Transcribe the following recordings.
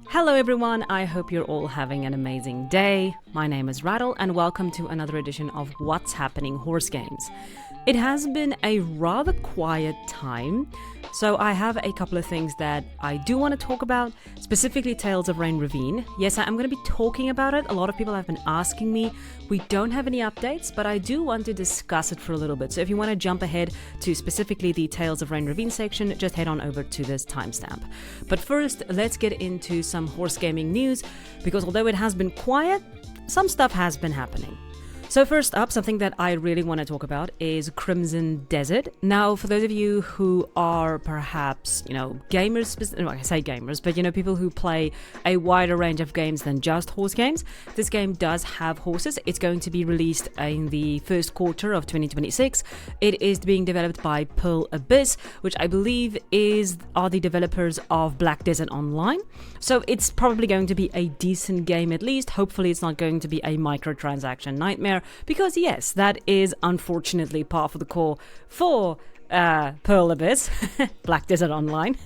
Hello everyone, I hope you're all having an amazing day. My name is Rattle and welcome to another edition of What's Happening Horse Games. It has been a rather quiet time, so I have a couple of things that I do want to talk about, specifically Tales of Rein Ravine. Yes, I'm going to be talking about it. A lot of people have been asking me. We don't have any updates, but I do want to discuss it for a little bit. So if you want to jump ahead to specifically the Tales of Rein Ravine section, just head on over to this timestamp. But first, let's get into some horse gaming news, because although it has been quiet, some stuff has been happening. So first up, something that I really want to talk about is Crimson Desert. Now, for those of you who are perhaps, gamers, I say gamers, but people who play a wider range of games than just horse games, this game does have horses. It's going to be released in the first quarter of 2026. It is being developed by Pearl Abyss, which I believe are the developers of Black Desert Online. So it's probably going to be a decent game at least. Hopefully it's not going to be a microtransaction nightmare, because yes, that is unfortunately par for the course for Pearl Abyss, Black Desert Online.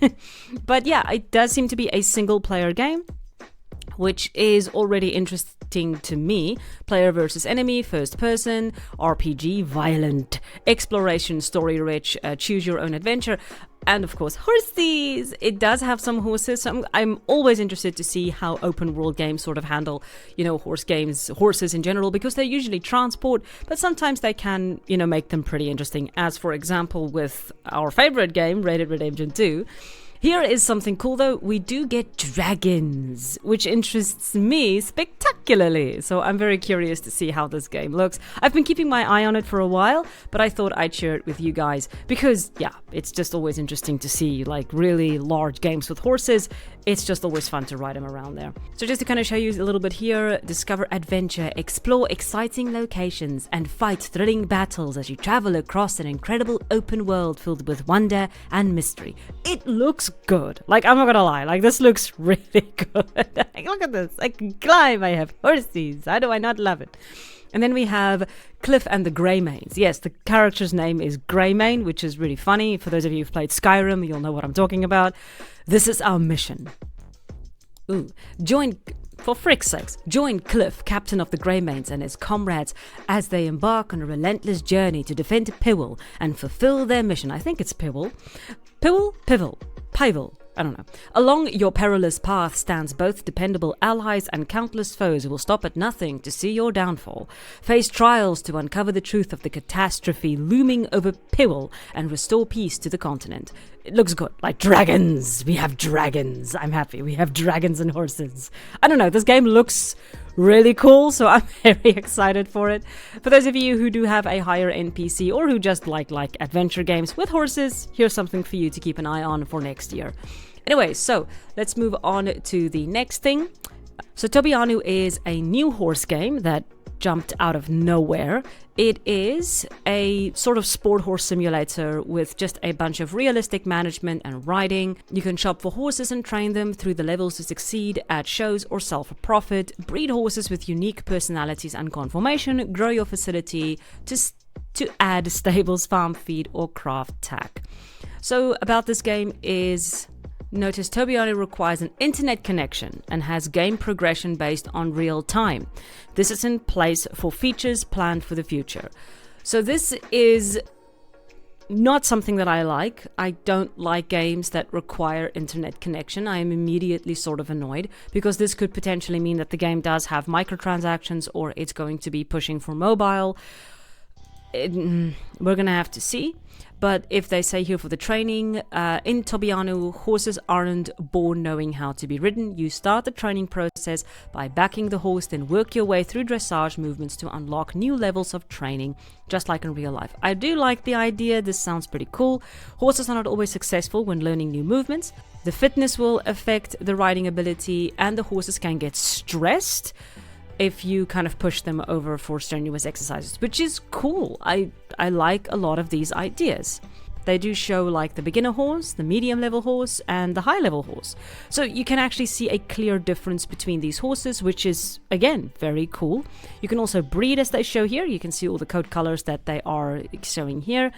But yeah, it does seem to be a single player game, which is already interesting to me. Player versus enemy, first person, RPG, violent, exploration, story rich, choose your own adventure. And of course, horses! It does have some horses, so I'm always interested to see how open world games sort of handle, horses in general, because they're usually transport, but sometimes they can, make them pretty interesting. As for example, with our favorite game, Red Dead Redemption 2, here is something cool though. We do get dragons, which interests me spectacularly. So I'm very curious to see how this game looks. I've been keeping my eye on it for a while, but I thought I'd share it with you guys because, yeah, it's just always interesting to see like really large games with horses. It's just always fun to ride them around there. So just to kind of show you a little bit here, discover adventure, explore exciting locations, and fight thrilling battles as you travel across an incredible open world filled with wonder and mystery. It looks good. Like, I'm not gonna lie, like this looks really good. Like, look at this. I can climb, I have horses. How do I not love it? And then we have Cliff and the Greymanes. Yes, the character's name is Greymane, which is really funny. For those of you who've played Skyrim, you'll know what I'm talking about. This is our mission. For frick's sakes, join Cliff, captain of the Greymanes, and his comrades as they embark on a relentless journey to defend Piwil and fulfill their mission. I think it's Piwil. Piwil. I don't know. Along your perilous path stands both dependable allies and countless foes who will stop at nothing to see your downfall. Face trials to uncover the truth of the catastrophe looming over Piwil and restore peace to the continent. It looks good. Like dragons. We have dragons. I'm happy. We have dragons and horses. I don't know. This game looks really cool, so I'm very excited for it. For those of you who do have a higher end PC or who just like adventure games with horses, here's something for you to keep an eye on for next year. Anyway, so let's move on to the next thing. So Tobiana is a new horse game that jumped out of nowhere. It is a sort of sport horse simulator with just a bunch of realistic management and riding. You can shop for horses and train them through the levels to succeed at shows or sell for profit, breed horses with unique personalities and conformation, grow your facility to add stables, farm feed, or craft tack. So about this game is... Notice Tobiana requires an internet connection and has game progression based on real time. This is in place for features planned for the future. So this is not something that I like. I don't like games that require internet connection. I am immediately sort of annoyed because this could potentially mean that the game does have microtransactions or it's going to be pushing for mobile. We're going to have to see. But if they say here for the training, in Tobiana, horses aren't born knowing how to be ridden. You start the training process by backing the horse, then work your way through dressage movements to unlock new levels of training, just like in real life. I do like the idea. This sounds pretty cool. Horses are not always successful when learning new movements. The fitness will affect the riding ability, and the horses can get stressed if you kind of push them over for strenuous exercises, which is cool. I like a lot of these ideas. They do show like the beginner horse, the medium level horse, and the high level horse. So you can actually see a clear difference between these horses, which is, again, very cool. You can also breed as they show here. You can see all the coat colors that they are showing here.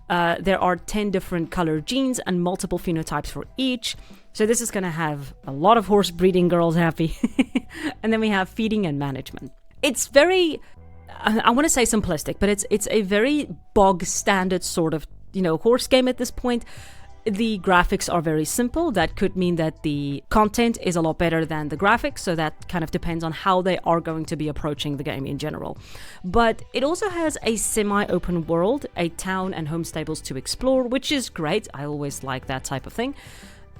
There are 10 different color genes and multiple phenotypes for each. So this is going to have a lot of horse breeding girls happy. And then we have feeding and management. It's very, I want to say simplistic, but it's a very bog standard sort of, horse game at this point. The graphics are very simple. That could mean that the content is a lot better than the graphics, so that kind of depends on how they are going to be approaching the game in general. But it also has a semi-open world, a town and home stables to explore, which is great. I always like that type of thing.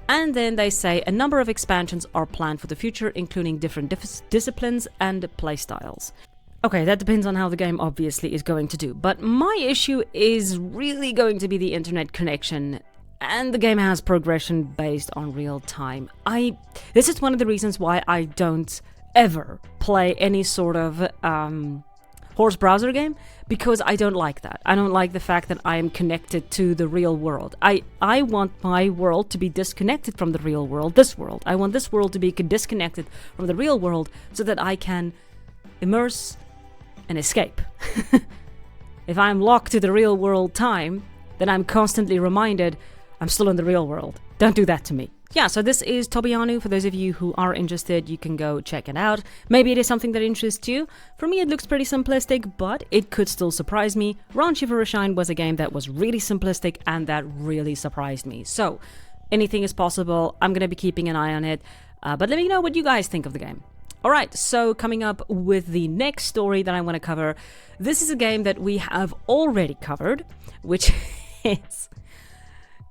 And then they say a number of expansions are planned for the future, including different disciplines and playstyles. Okay, that depends on how the game obviously is going to do. But my issue is really going to be the internet connection. And the game has progression based on real time. This is one of the reasons why I don't ever play any sort of horse browser game, because I don't like that. I don't like the fact that I am connected to the real world. I want my world to be disconnected from the real world, this world. I want this world to be disconnected from the real world so that I can immerse and escape. If I'm locked to the real world time, then I'm constantly reminded I'm still in the real world. Don't do that to me. Yeah, so this is Tobiana. For those of you who are interested, you can go check it out. Maybe it is something that interests you. For me, it looks pretty simplistic, but it could still surprise me. Ranchi for a Shine was a game that was really simplistic, and that really surprised me. So, anything is possible. I'm going to be keeping an eye on it. But let me know what you guys think of the game. Alright, so coming up with the next story that I want to cover. This is a game that we have already covered, which is...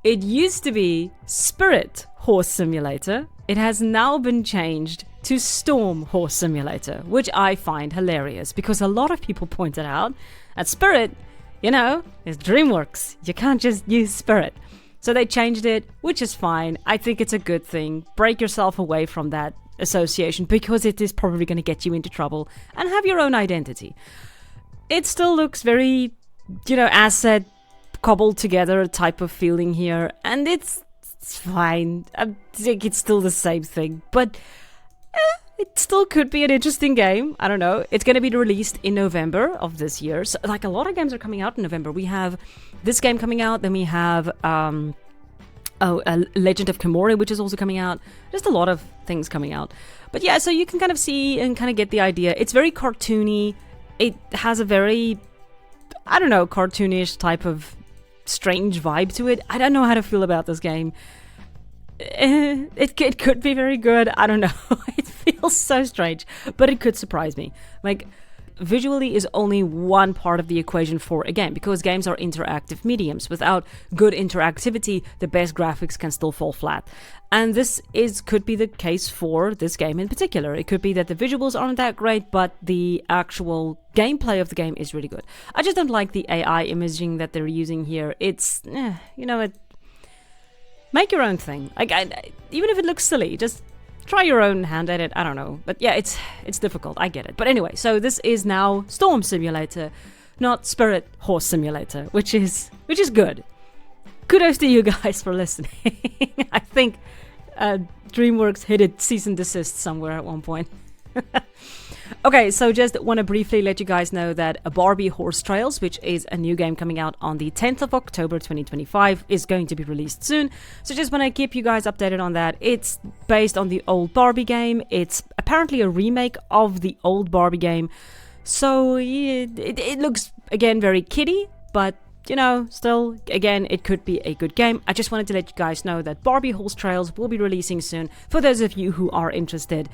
It used to be Spirit Horse Simulator. It has now been changed to Storm Horse Simulator, which I find hilarious because a lot of people pointed out that Spirit, is DreamWorks. You can't just use Spirit. So they changed it, which is fine. I think it's a good thing. Break yourself away from that association because it is probably going to get you into trouble, and have your own identity. It still looks very, asset cobbled together type of feeling here, and it's fine. I think it's still the same thing, but it still could be an interesting game. I don't know. It's going to be released in November of this year. So, like, a lot of games are coming out in November. We have this game coming out, then we have Legend of Khiimori, which is also coming out. Just a lot of things coming out. But yeah, so you can kind of see and kind of get the idea. It's very cartoony. It has a very, cartoonish type of strange vibe to it. I don't know how to feel about this game. It could be very good. I don't know. It feels so strange, but it could surprise me. Like, visually is only one part of the equation for a game, because games are interactive mediums. Without good interactivity, the best graphics can still fall flat. And this could be the case for this game in particular. It could be that the visuals aren't that great, but the actual gameplay of the game is really good. I just don't like the AI imaging that they're using here. It's, make your own thing. Like, even if it looks silly, just try your own hand at it. I don't know. But yeah, it's difficult. I get it. But anyway, so this is now Storm Simulator, not Spirit Horse Simulator, which is good. Kudos to you guys for listening. I think DreamWorks hit a cease and desist somewhere at one point. Okay, so just want to briefly let you guys know that a Barbie Horse Trails, which is a new game coming out on the 10th of October 2025, is going to be released soon. So just want to keep you guys updated on that. It's based on the old Barbie game. It's apparently a remake of the old Barbie game. So it looks, again, very kiddie, but still, again, it could be a good game. I just wanted to let you guys know that Barbie Horse Trails will be releasing soon for those of you who are interested.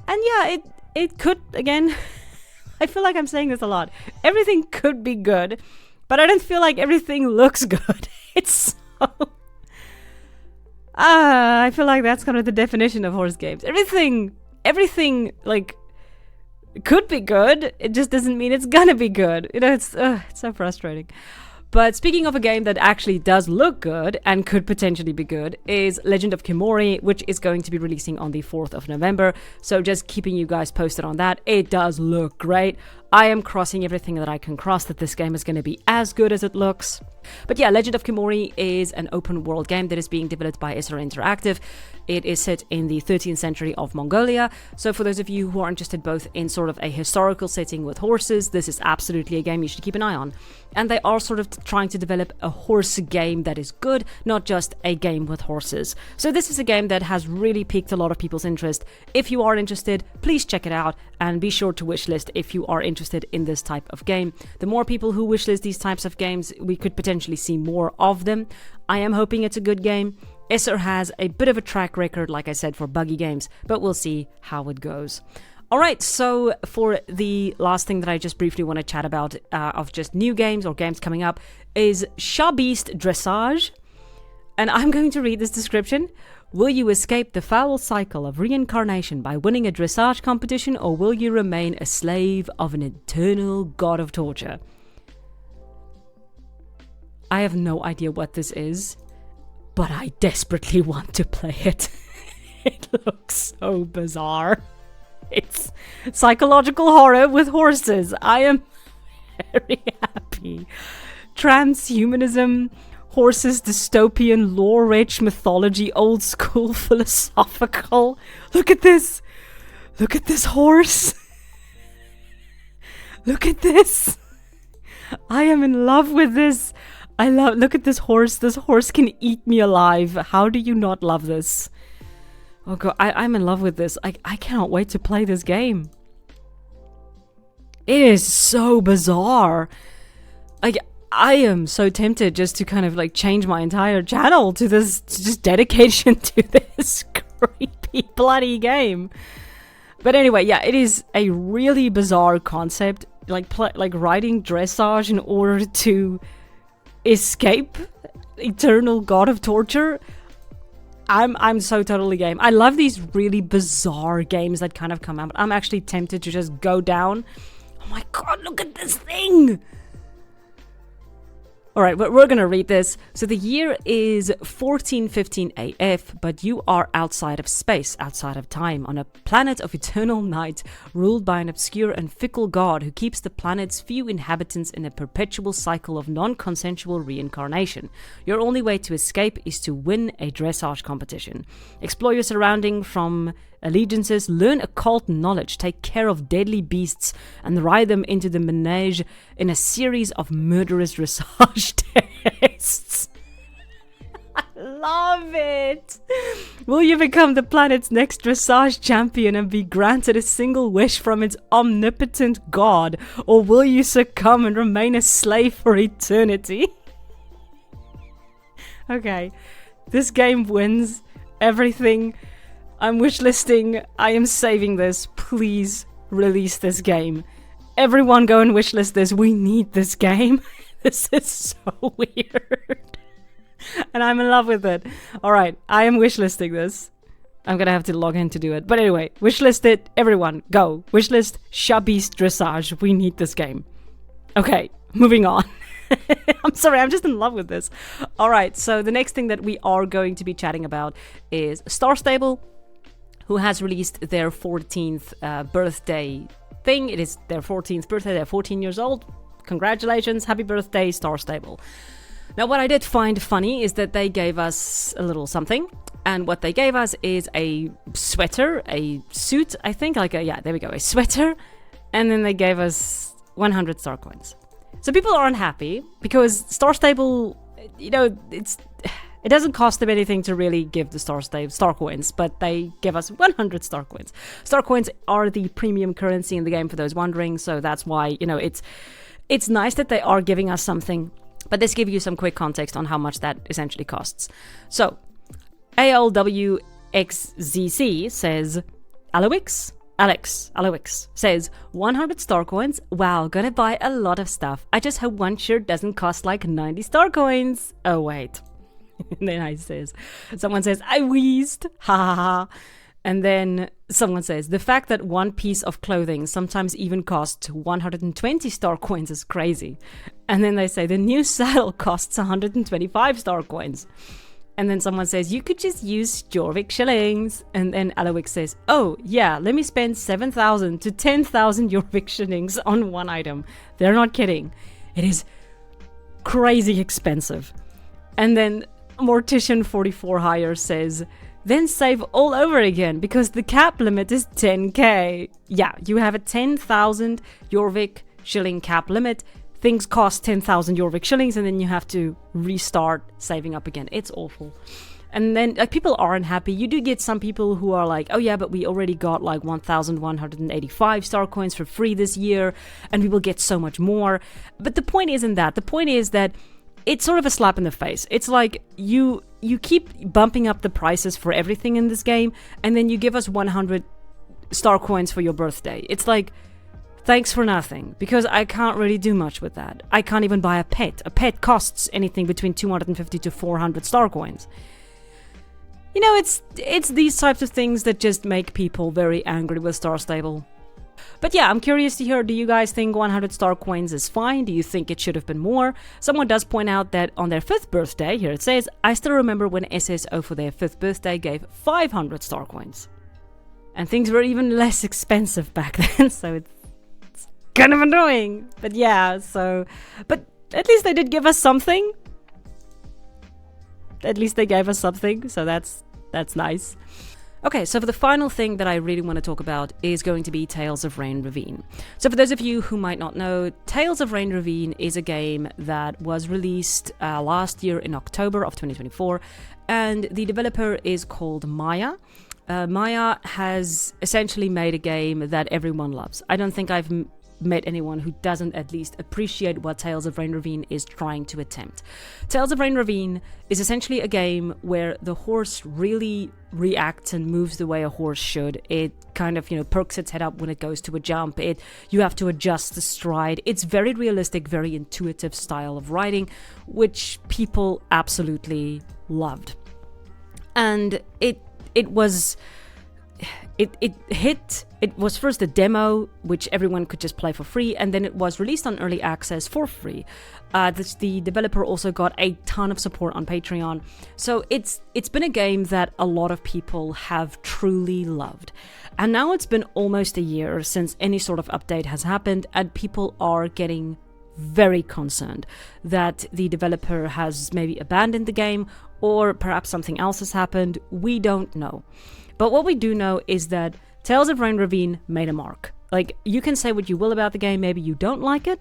And yeah, it could, again, I feel like I'm saying this a lot. Everything could be good, but I don't feel like everything looks good. It's so... I feel like that's kind of the definition of horse games. Everything, like, could be good. It just doesn't mean it's gonna be good. It's so frustrating. But speaking of a game that actually does look good and could potentially be good is Legend of Khiimori, which is going to be releasing on the 4th of November. So just keeping you guys posted on that. It does look great. I am crossing everything that I can cross that this game is going to be as good as it looks. But yeah, Legend of Khiimori is an open world game that is being developed by Isra Interactive. It is set in the 13th century of Mongolia. So for those of you who are interested both in sort of a historical setting with horses, this is absolutely a game you should keep an eye on. And they are sort of trying to develop a horse game that is good, not just a game with horses. So this is a game that has really piqued a lot of people's interest. If you are interested, please check it out and be sure to wishlist if you are interested in this type of game. The more people who wishlist these types of games, we could potentially see more of them. I am hoping it's a good game. Esser has a bit of a track record, like I said, for buggy games, but we'll see how it goes. Alright, so for the last thing that I just briefly want to chat about of just new games or games coming up is Shabist Dressage. And I'm going to read this description. Will you escape the foul cycle of reincarnation by winning a dressage competition, or will you remain a slave of an eternal god of torture? I have no idea what this is, but I desperately want to play it. It looks so bizarre. It's psychological horror with horses. I am very happy. Transhumanism, horses, dystopian, lore-rich mythology, old school, philosophical. Look at this. Look at this horse. Look at this. I am in love with this. Look at this horse. This horse can eat me alive. How do you not love this? Oh god, I'm in love with this. I cannot wait to play this game. It is so bizarre. I am so tempted just to kind of like change my entire channel to this, just dedication to this creepy bloody game. But anyway, yeah, it is a really bizarre concept. Like riding dressage in order to escape eternal god of torture. I'm so totally game. I love these really bizarre games that kind of come out. I'm actually tempted to just go down. Oh my god, look at this thing! Alright, but we're gonna read this. So the year is 1415 AF, but you are outside of space, outside of time, on a planet of eternal night, ruled by an obscure and fickle god who keeps the planet's few inhabitants in a perpetual cycle of non-consensual reincarnation. Your only way to escape is to win a dressage competition. Explore your surrounding from allegiances, learn occult knowledge, take care of deadly beasts, and ride them into the manege in a series of murderous dressage tests. I love it! Will you become the planet's next dressage champion and be granted a single wish from its omnipotent god, or will you succumb and remain a slave for eternity? Okay, this game wins everything. I'm wishlisting. I am saving this. Please release this game. Everyone go and wishlist this. We need this game. This is so weird. And I'm in love with it. Alright, I am wishlisting this. I'm gonna have to log in to do it. But anyway, wishlist it. Everyone, go. Wishlist Shabist Dressage. We need this game. Okay, moving on. I'm sorry, I'm just in love with this. Alright, so the next thing that we are going to be chatting about is Star Stable, who has released their 14th birthday thing. It is their 14th birthday. They're 14 years old. Congratulations. Happy birthday, Star Stable. Now, what I did find funny is that they gave us a little something. And what they gave us is a sweater, a suit, I think. There we go. A sweater. And then they gave us 100 star coins. So people are unhappy because Star Stable, it doesn't cost them anything to really give the star coins, but they give us 100 star coins. Star coins are the premium currency in the game, for those wondering, so that's why, it's nice that they are giving us something, but let's give you some quick context on how much that essentially costs. So, ALWXZC says, Alex says, 100 star coins. Wow, gonna buy a lot of stuff. I just hope one shirt doesn't cost like 90 star coins. Oh, wait. And then someone says, I wheezed, ha ha ha. And then someone says, the fact that one piece of clothing sometimes even costs 120 star coins is crazy. And then they say, the new saddle costs 125 star coins. And then someone says, you could just use Jorvik shillings. And then Aloix says, oh yeah, let me spend 7,000 to 10,000 Jorvik shillings on one item. They're not kidding. It is crazy expensive. And then Mortician44 Hire says, then save all over again because the cap limit is 10k. Yeah, you have a 10,000 Jorvik shilling cap limit. Things cost 10,000 Jorvik shillings and then you have to restart saving up again. It's awful. And then people aren't happy. You do get some people who are like, oh yeah, but we already got like 1,185 star coins for free this year and we will get so much more. But the point isn't that. The point is that it's sort of a slap in the face. It's like you keep bumping up the prices for everything in this game and then you give us 100 star coins for your birthday. It's like, thanks for nothing, because I can't really do much with that. I can't even buy a pet. A pet costs anything between 250 to 400 star coins. You know, it's these types of things that just make people very angry with Star Stable. But yeah, I'm curious to hear, do you guys think 100 star coins is fine? Do you think it should have been more? Someone does point out that on their 5th birthday, here it says, I still remember when SSO for their 5th birthday gave 500 star coins. And things were even less expensive back then, so it's kind of annoying. But yeah, but at least they did give us something. At least they gave us something, so that's nice. Okay, so for the final thing that I really want to talk about is going to be Tales of Rein Ravine. So for those of you who might not know, Tales of Rein Ravine is a game that was released last year in October of 2024, and the developer is called Maya. Maya has essentially made a game that everyone loves. I don't think I've met anyone who doesn't at least appreciate what Tales of Rein Ravine is trying to attempt. Tales of Rein Ravine is essentially a game where the horse really reacts and moves the way a horse should. It kind of, perks its head up when it goes to a jump. You have to adjust the stride. It's very realistic, very intuitive style of riding, which people absolutely loved. And it was first a demo, which everyone could just play for free, and then it was released on early access for free. The developer also got a ton of support on Patreon, so it's been a game that a lot of people have truly loved. And now it's been almost a year since any sort of update has happened, and people are getting very concerned that the developer has maybe abandoned the game, or perhaps something else has happened. We don't know. But what we do know is that Tales of Rein Ravine made a mark. Like, you can say what you will about the game, maybe you don't like it,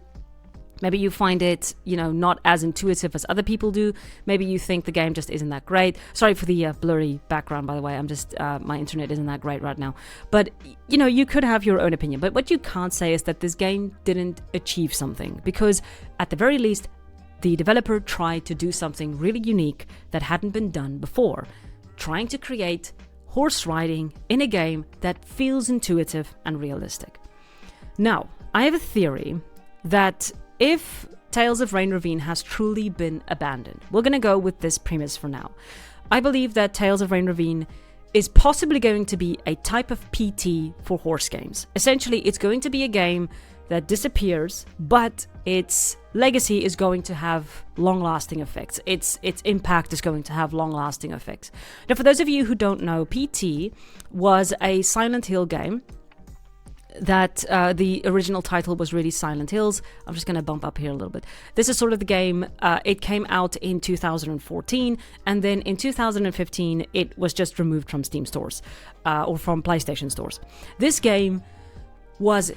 maybe you find it, not as intuitive as other people do, maybe you think the game just isn't that great. Sorry for the blurry background, by the way, my internet isn't that great right now. But, you could have your own opinion, but what you can't say is that this game didn't achieve something, because at the very least, the developer tried to do something really unique that hadn't been done before, trying to create horse riding in a game that feels intuitive and realistic. Now, I have a theory that if Tales of Rein Ravine has truly been abandoned, we're going to go with this premise for now. I believe that Tales of Rein Ravine is possibly going to be a type of PT for horse games. Essentially, it's going to be a game that disappears, but its legacy is going to have long-lasting effects. Its impact is going to have long-lasting effects. Now, for those of you who don't know, PT was a Silent Hill game that the original title was really Silent Hills. I'm just going to bump up here a little bit. This is sort of the game. It came out in 2014, and then in 2015, it was just removed from Steam stores or from PlayStation stores. This game was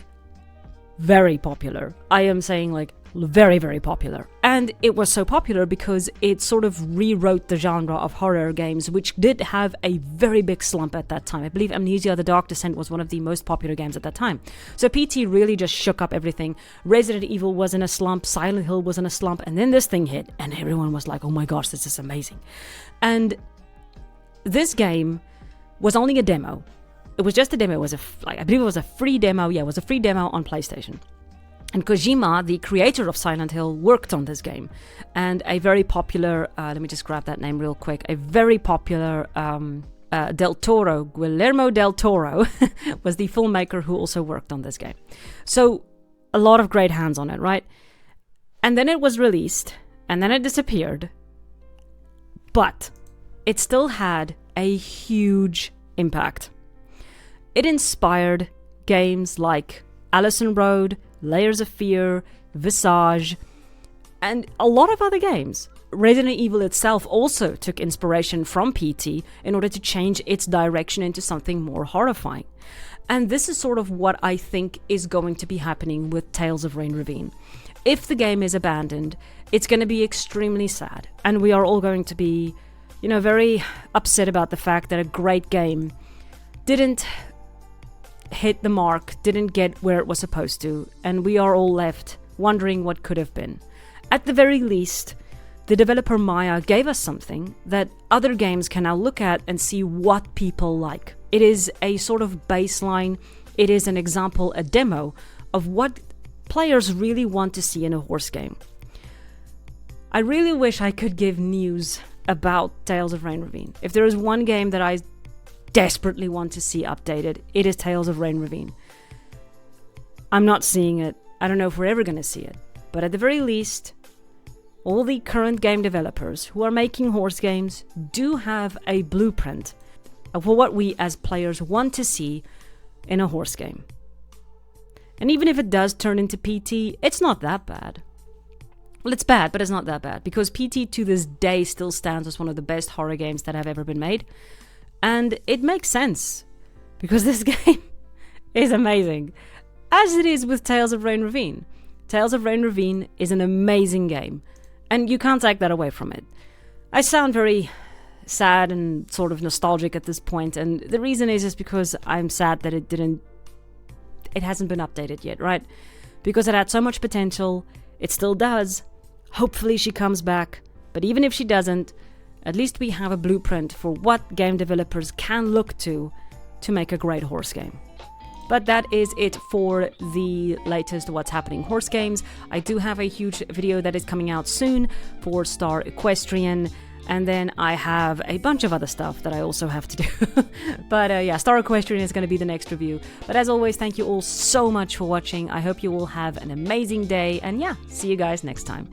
very popular. I am saying very, very popular. And it was so popular because it sort of rewrote the genre of horror games, which did have a very big slump at that time. I believe Amnesia: The Dark Descent was one of the most popular games at that time. So PT really just shook up everything. Resident Evil was in a slump, Silent Hill was in a slump, and then this thing hit, and everyone was like, oh my gosh, this is amazing. And this game was only a demo. It was just a demo. It was I believe it was a free demo. Yeah, it was a free demo on PlayStation. And Kojima, the creator of Silent Hill, worked on this game. And a very popular, let me just grab that name real quick, a very popular Guillermo del Toro, was the filmmaker who also worked on this game. So a lot of great hands on it, right? And then it was released, and then it disappeared. But it still had a huge impact. It inspired games like Allison Road, Layers of Fear, Visage, and a lot of other games. Resident Evil itself also took inspiration from PT in order to change its direction into something more horrifying. And this is sort of what I think is going to be happening with Tales of Rein Ravine. If the game is abandoned, it's going to be extremely sad. And we are all going to be, very upset about the fact that a great game didn't hit the mark, didn't get where it was supposed to. And we are all left wondering what could have been. At the very least, the developer Maya gave us something that other games can now look at and see what people like. It is a sort of baseline, it is an example, a demo of what players really want to see in a horse game. I really wish I could give news about Tales of Rein Ravine. If there is one game that I desperately want to see updated, it is Tales of Rein Ravine. I'm not seeing it. I don't know if we're ever going to see it. But at the very least, all the current game developers who are making horse games do have a blueprint of what we as players want to see in a horse game. And even if it does turn into PT, it's not that bad. Well, it's bad, but it's not that bad, because PT to this day still stands as one of the best horror games that have ever been made. And it makes sense, because this game is amazing, as it is with Tales of Rein Ravine. Tales of Rein Ravine is an amazing game, and you can't take that away from it. I sound very sad and sort of nostalgic at this point, and the reason is just because I'm sad that it hasn't been updated yet, right? Because it had so much potential, it still does. Hopefully she comes back, but even if she doesn't, at least we have a blueprint for what game developers can look to make a great horse game. But that is it for the latest What's Happening horse games. I do have a huge video that is coming out soon for Star Equestrian. And then I have a bunch of other stuff that I also have to do. But yeah, Star Equestrian is going to be the next review. But as always, thank you all so much for watching. I hope you all have an amazing day. And yeah, see you guys next time.